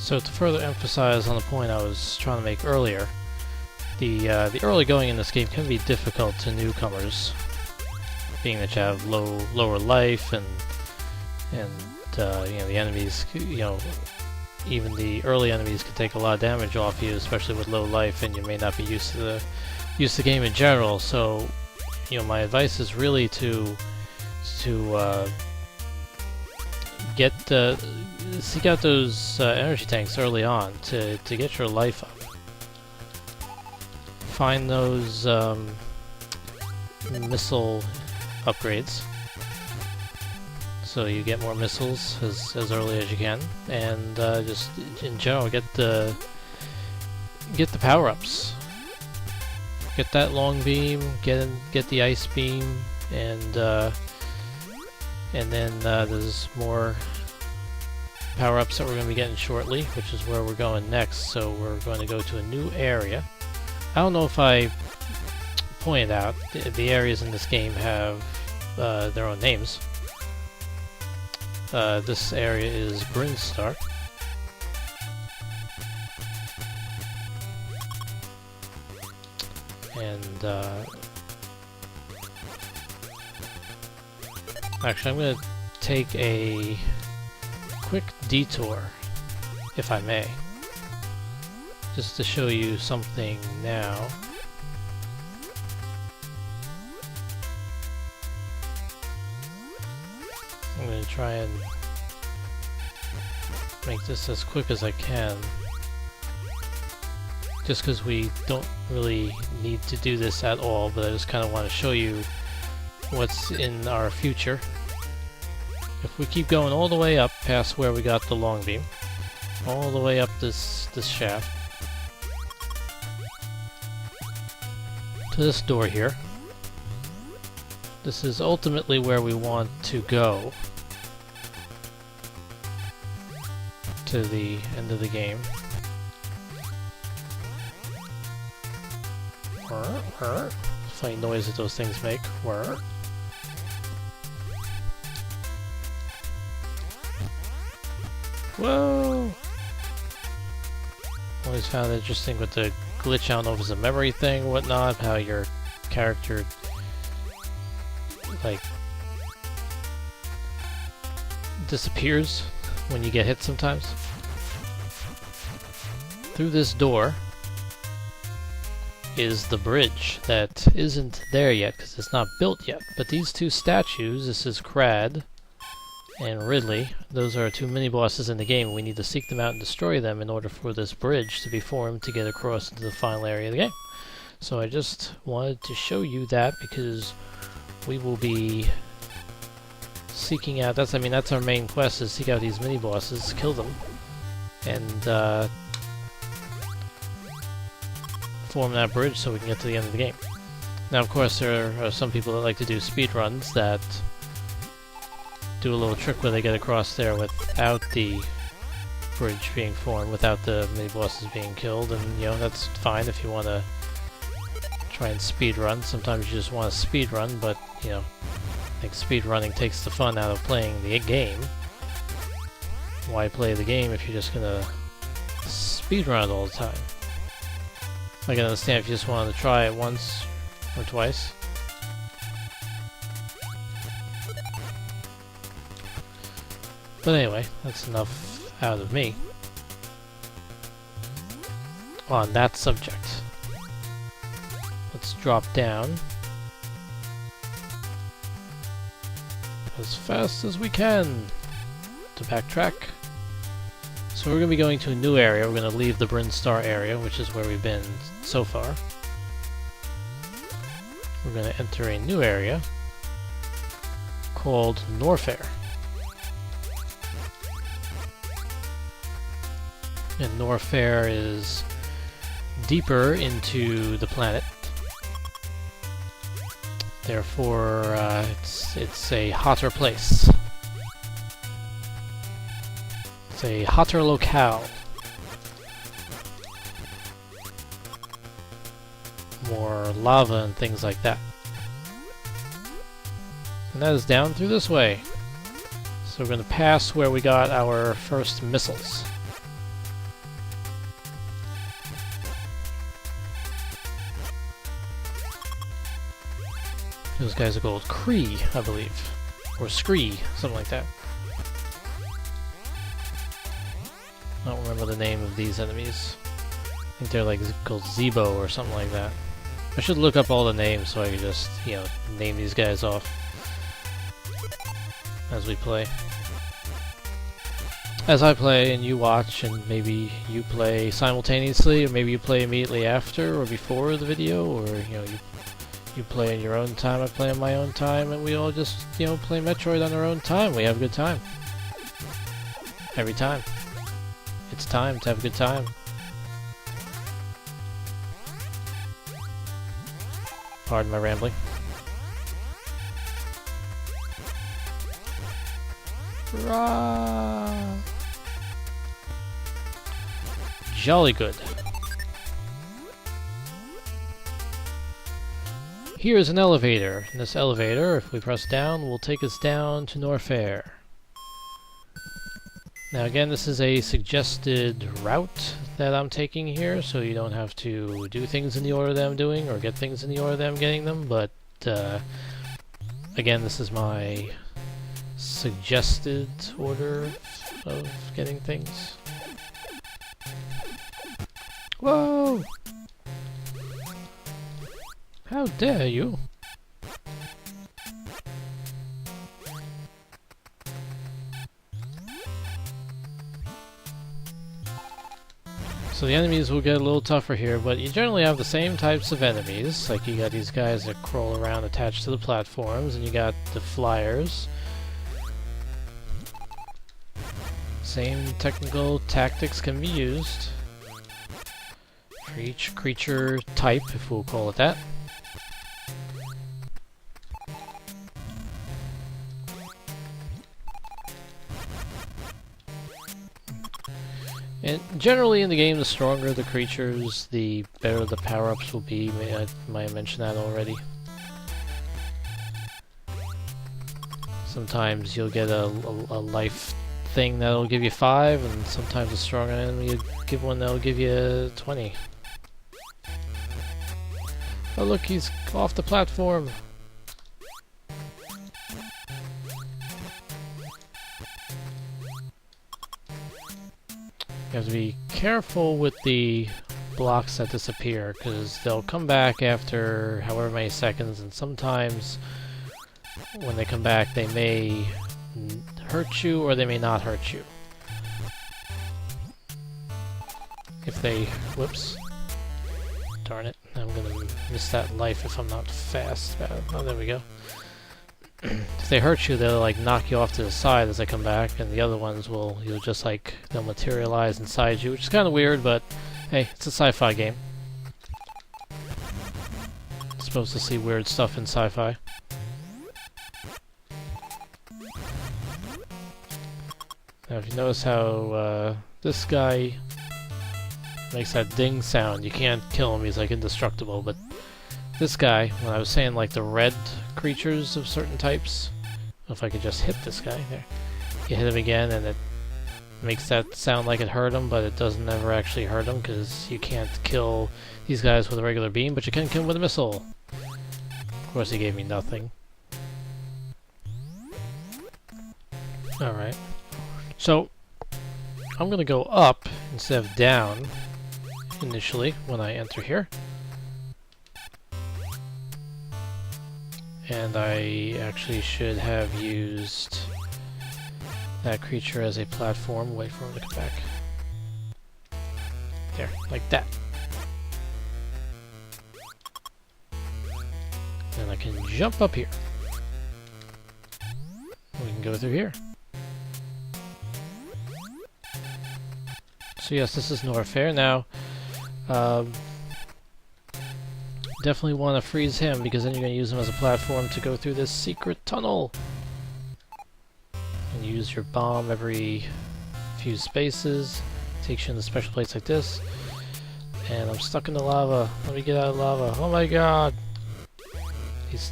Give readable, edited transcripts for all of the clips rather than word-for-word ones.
So to further emphasize on the point I was trying to make earlier, the early going in this game can be difficult to newcomers, being that you have lower life and you know, the enemies, you know, even the early enemies can take a lot of damage off you, especially with low life, and you may not be used to the game in general. So, you know, my advice is really to seek out those energy tanks early on to get your life up. Find those missile upgrades, so you get more missiles as early as you can, and just in general get the power-ups. Get that long beam, get the ice beam, and then there's more power-ups that we're going to be getting shortly, which is where we're going next. So we're going to go to a new area. I don't know if I pointed out, the areas in this game have their own names. This area is Brinstar. And actually I'm going to take a quick detour, if I may, just to show you something now. I'm going to try and make this as quick as I can, just because we don't really need to do this at all, but I just kind of want to show you what's in our future. If we keep going all the way up past where we got the long beam, all the way up this shaft, to this door here, this is ultimately where we want to go to the end of the game. Funny noise that those things make. Whoa! Always found it interesting with the glitch. I don't know if it's a memory thing or whatnot, how your character like disappears when you get hit sometimes. Through this door is the bridge that isn't there yet because it's not built yet. But these two statues, this is Crad and Ridley, those are two mini-bosses in the game. We need to seek them out and destroy them in order for this bridge to be formed to get across into the final area of the game. So I just wanted to show you that because we will be seeking out, that's our main quest, is seek out these mini-bosses, kill them, and form that bridge so we can get to the end of the game. Now, of course, there are some people that like to do speed runs that do a little trick where they get across there without the bridge being formed, without the mini-bosses being killed, and you know, that's fine if you want to try and speed run. Sometimes you just want to speed run, but you know, I think speed running takes the fun out of playing the game. Why play the game if you're just gonna speed run it all the time? I can understand if you just wanted to try it once or twice. But anyway, that's enough out of me on that subject. Let's drop down as fast as we can to backtrack. So we're going to be going to a new area. We're going to leave the Brinstar area, which is where we've been so far. We're going to enter a new area called Norfair. And Norfair is deeper into the planet. Therefore, it's a hotter place. It's a hotter locale. More lava and things like that. And that is down through this way. So we're going to pass where we got our first missiles. Those guys are called Kree, I believe. Or Scree, something like that. I don't remember the name of these enemies. I think they're like called Zebo or something like that. I should look up all the names so I can just, you know, name these guys off as we play. As I play and you watch, and maybe you play simultaneously, or maybe you play immediately after or before the video, or you know, you play in your own time, I play on my own time, and we all just, you know, play Metroid on our own time. We have a good time. Every time. It's time to have a good time. Pardon my rambling. Rah! Jolly good. Here's an elevator. And this elevator, if we press down, will take us down to Norfair. Now again, this is a suggested route that I'm taking here, so you don't have to do things in the order that I'm doing, or get things in the order that I'm getting them, but again, this is my suggested order of getting things. Whoa! How dare you! So the enemies will get a little tougher here, but you generally have the same types of enemies. Like you got these guys that crawl around attached to the platforms, and you got the flyers. Same technical tactics can be used for each creature type, if we'll call it that. And generally in the game, the stronger the creatures, the better the power-ups will be. I might have mentioned that already. Sometimes you'll get a life thing that'll give you 5, and sometimes a stronger enemy will give one that'll give you 20. Oh look, he's off the platform! You have to be careful with the blocks that disappear, because they'll come back after however many seconds, and sometimes when they come back they may hurt you or they may not hurt you. If they... whoops. Darn it. I'm gonna miss that life if I'm not fast. Oh, there we go. If they hurt you, they'll like knock you off to the side as they come back, and the other ones will, you'll just like, they'll materialize inside you, which is kind of weird, but hey, it's a sci-fi game. You're supposed to see weird stuff in sci-fi. Now if you notice how this guy makes that ding sound, you can't kill him, he's like indestructible, but this guy, when I was saying like the red creatures of certain types, if I could just hit this guy, there. You hit him again and it makes that sound like it hurt him, but it doesn't ever actually hurt him, because you can't kill these guys with a regular beam, but you can kill them with a missile. Of course he gave me nothing. Alright. So, I'm gonna go up instead of down initially when I enter here. And I actually should have used that creature as a platform. Wait for him to come back. There, like that. And I can jump up here. We can go through here. So yes, this is Norfair. Now, definitely want to freeze him, because then you're going to use him as a platform to go through this secret tunnel. And use your bomb every few spaces. Takes you into special places like this. And I'm stuck in the lava. Let me get out of lava. Oh my god! These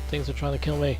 things are trying to kill me.